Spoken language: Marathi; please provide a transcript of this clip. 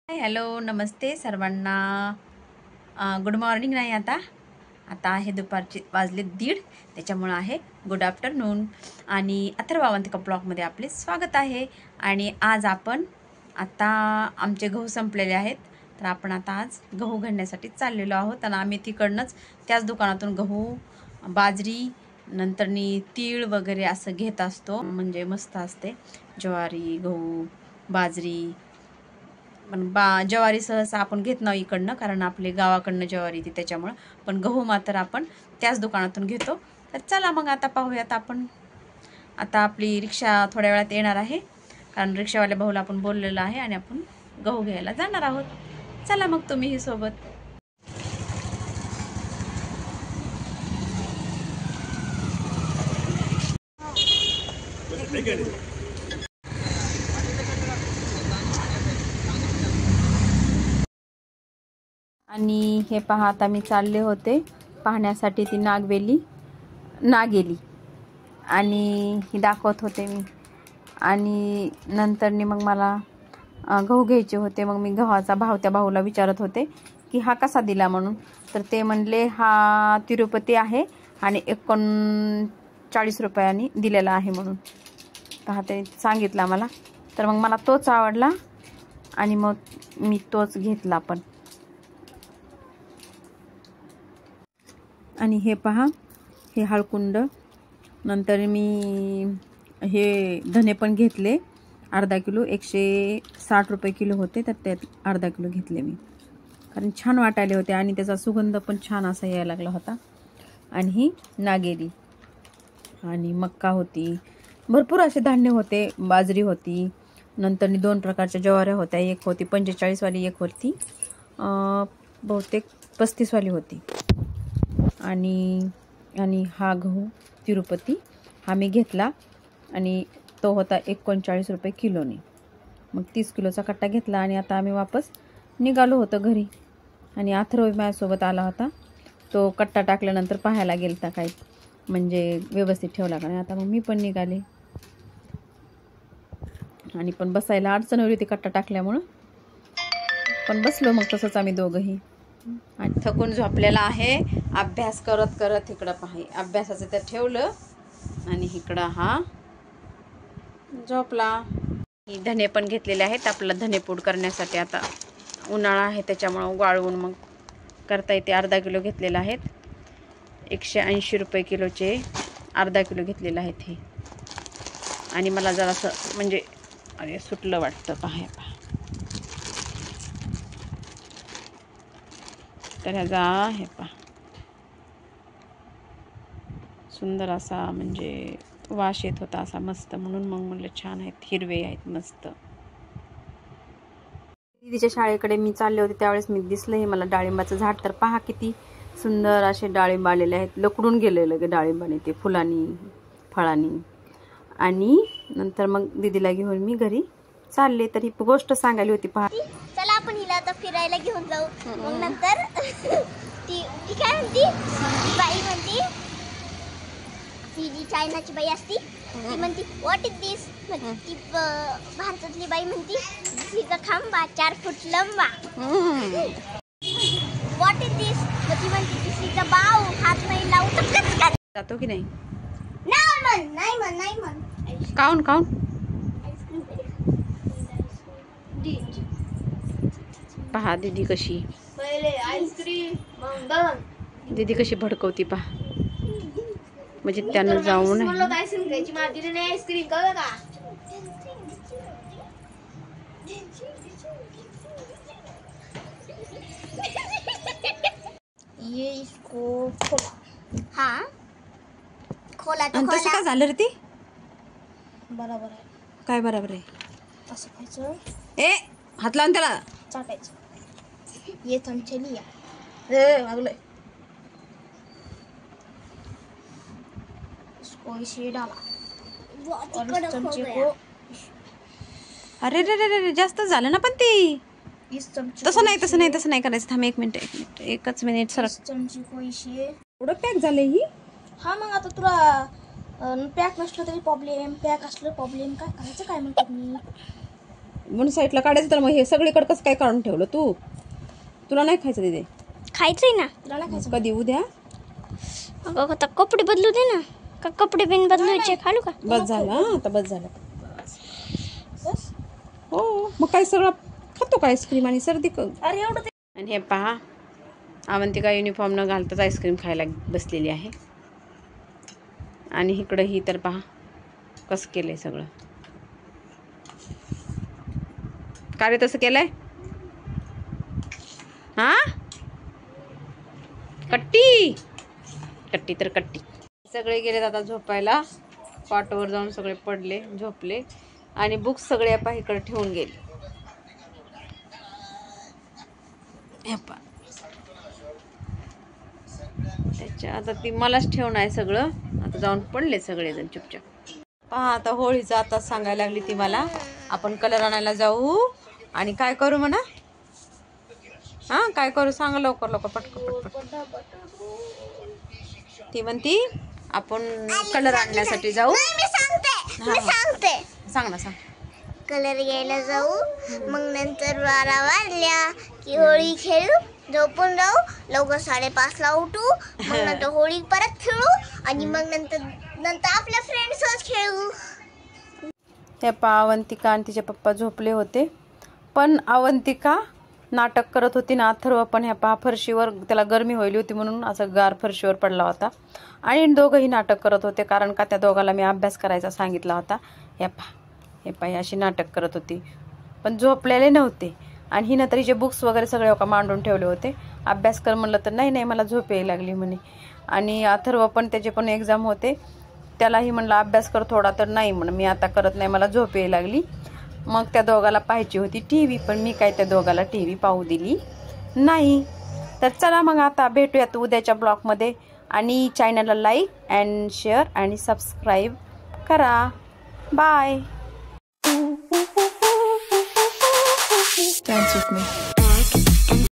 हॅलो नमस्ते सर्वांना. गुड मॉर्निंग नाही, आता आता आहे दुपारचे वाजले 1:30, त्याच्यामुळं आहे गुड आफ्टरनून. आणि अथर्व अवंतिका ब्लॉगमध्ये आपले स्वागत आहे. आणि आज आपण आता आमचे गहू संपलेले आहेत, तर आपण आता आज गहू घालण्यासाठी चाललेलो आहोत. आणि आम्ही तिकडनंच त्याच दुकानातून गहू, बाजरी, नंतरनी तीळ वगैरे असं घेत असतो. म्हणजे मस्त असते ज्वारी, गहू, बाजरी. पण ज्वारी सहसा आपण घेत नाही इकडनं, कारण आपले गावाकडनं ज्वारी ती त्याच्यामुळं. पण गहू मात्र आपण त्याच दुकानातून घेतो. तर चला मग आता पाहूयात आपण. आता आपली रिक्षा थोड्या वेळात येणार आहे, कारण रिक्षावाल्या भाऊला आपण बोललेलं आहे आणि आपण गहू घ्यायला जाणार आहोत. चला मग तुम्हीही सोबत. आणि हे पहा, आता मी चालले होते पाहण्यासाठी ती नागेली आणि ही दाखवत होते मी. आणि नंतरनी मग मला गहू घ्यायचे होते. मग मी गव्हाचा भाव त्या भाऊला विचारत होते की हा कसा दिला म्हणून. तर ते म्हणले हा तिरुपती आहे आणि 39 रुपयांनी दिलेला आहे म्हणून. तर हा ते सांगितला मला. तर मग मला तोच आवडला आणि मग मी तोच घेतला पण. आणि हे पहा, हे हळकुंड. नंतर मी हे धने पण घेतले अर्धा किलो. 160 रुपये किलो होते, तर त्यात अर्धा किलो घेतले मी, कारण छान वाटायले होते आणि त्याचा सुगंध पण छान असा यायला लागला होता. आणि ही नागेली आणि मक्का होती. भरपूर असे धान्य होते. बाजरी होती. नंतर 2 प्रकारच्या ज्वाऱ्या होत्या. एक होती 45 वाली, एक होती बहुतेक 35 वाली होती. आणि हा गहू तिरुपती हा मी घेतला आणि तो होता 39 रुपये किलोने. मग 30 किलोचा कट्टा घेतला आणि आता आम्ही वापस निघालो होतो घरी. आणि अथर्व माझ्यासोबत आला होता. तो कट्टा टाकल्यानंतर पाहायला गेलता काय म्हणजे व्यवस्थित ठेवला का नाही. आता मग मी पण निघाले आणि पण बसायला अडचण होती ती कट्टा टाकल्यामुळं, पण बसलो मग तसंच आम्ही दोघंही. आणि थकून झोपलेला आहे अभ्यास करत करत. इकडं पाहि अभ्यासाचं तर ठेवलं आणि इकडं हा झोपला. ही धने पण घेतलेले आहेत आपल्याला धनेपूड करण्यासाठी. आता उन्हाळा आहे त्याच्यामुळं वाळवून मग करता येते. अर्धा किलो घेतलेलं आहेत. 180 रुपये किलोचे अर्धा किलो घेतलेले आहेत हे. आणि मला जरासं म्हणजे अरे सुटलं वाटतं पहा. तर ह्याचा हे पहा सुंदर असा म्हणजे वास येत होता असा मस्त, म्हणून मग म्हणलं छान आहेत, हिरवे आहेत मस्त. दीदीच्या शाळेकडे मी चालले होते त्यावेळेस मी दिसलं हे मला डाळिंबाचं झाड. तर पहा किती सुंदर असे डाळिंब आलेले आहेत. लकडून गेलेलं गे डाळिंबाने ते फुलांनी फळांनी. आणि नंतर मग दीदीला घेऊन मी घरी चालले. तर ही गोष्ट सांगायली होती पहा. चला आपण हिला आता फिरायला घेऊन जाऊ. मग नंतर ती काय म्हणती, बाई म्हणती, ती जी चायनाची बाई असती ती म्हणती व्हॉट इज दिस. ती भारतातली बाई म्हणती दिस इज अ खांबा 4 फूट लंबा. व्हॉट इज दिस. मग ती म्हणती दिस इज अ बाव, हात नाही लावू जातो की नाही. नाही म्हण काऊन पहा दीदी कशी, पहिले आईस्क्रीम दीदी कशी भडकवती पहा. म्हणजे त्यानं जाऊन आईस्क्रीम घ्यायची माझी नाही आईस्क्रीम कळलं का. ये इसको खोला. हाँ खोला तो तसं काय झालं रे ती. बरोबर आहे. काय बरोबर आहे. असं खायचं, ए हात लावून त्याला चाटायचं. ये चमचे लिया. ए लागलंय. इसको इसे डाला और इस चमचे को. अरे रे रे रे जास्त झालं ना. पण ती इस चमचे तसं नाही करायचं. थांब 1 मिनिट एकच मिनिट सर. इस चमचे को इसे. एवढं पॅक झालं ही. हा मग आता तुला पॅक नसलं तरी प्रॉब्लेम, पॅक असलं प्रॉब्लेम. काय करायचं काय म्हणतात मी. म्हणून साईडला काढायचं. तर मग हे सगळीकडे कसं काय काढून ठेवलं तू? तुला नाही खायचं तिथे? खायचंय ना. तुला नाही खायचं कधी? उद्या अगं आता कपडे बदलू दे ना. का कपडे बिन बदलूचे खालू का? बस झालं. आता बस झालं. हो मग काय सगळं खातो का आईस्क्रीम आणि सर्दी अरे एवढं. आणि हे पहा अवंतिका युनिफॉर्म न घालताच आईस्क्रीम खायला बसलेली आहे. आणि इकडं ही तर पहा कसं केलंय सगळं. का रे तसं केलंय? हा कट्टी कट्टी तर कट्टी. सगळे गेलेत आता झोपायला. कॉटवर जाऊन सगळे पडले झोपले. आणि बुक्स सगळे पहा इकडे ठेवून गेले. त्याच्या आता ती मलाच ठेवून आहे सगळं. आता जाऊन पडले सगळेजण चुपचाप. पहा आता होळीचं आता सांगायला लागली ती मला, आपण कलर आणायला जाऊ आणि काय करू म्हणा. हा काय करू सांगा लवकर लवकर पटकन पटकन. ती म्हणती आपण कलर आणण्यासाठी जाऊ. मी सांगते. सांग ना सांग. कलर घ्यायला जाऊ, मग नंतर 12 वाजल्या की होळी खेळू, झोपून राहू, लवकर 5:30ला उठू, मग नंतर होळी परत खेळू आणि मग नंतर आपल्या फ्रेंड्सच खेळू. हे पहा अवंतिका आणि तिचे पप्पा झोपले होते. पण अवंतिका नाटक करत होती ना. अथर्व पण ह्या पहा फरशीवर त्याला गरमी व्हायली होती म्हणून असं गार फरशीवर पडला होता. आणि दोघंही नाटक करत होते कारण का त्या दोघाला मी अभ्यास करायचा सांगितला होता. हे पहा अशी नाटक करत होती पण झोपलेले नव्हते. आणि हिनं तरी जे बुक्स वगैरे सगळे का मांडून ठेवले होते. अभ्यास कर म्हणलं तर नाही मला झोप यायला लागली म्हणे. आणि अथर्व पण त्याचे पण एक्झाम होते. त्यालाही म्हणलं अभ्यास कर थोडा, तर नाही म्हण मी आता करत नाही मला झोप यायला लागली. मग त्या दोघाला पाहायची होती TV, पण मी काय त्या दोघाला TV पाहू दिली नाही. तर चला मग आता भेटूयात उद्याच्या ब्लॉगमध्ये. आणि चॅनलला लाईक अँड शेअर आणि सबस्क्राईब करा. बाय. Dance with me.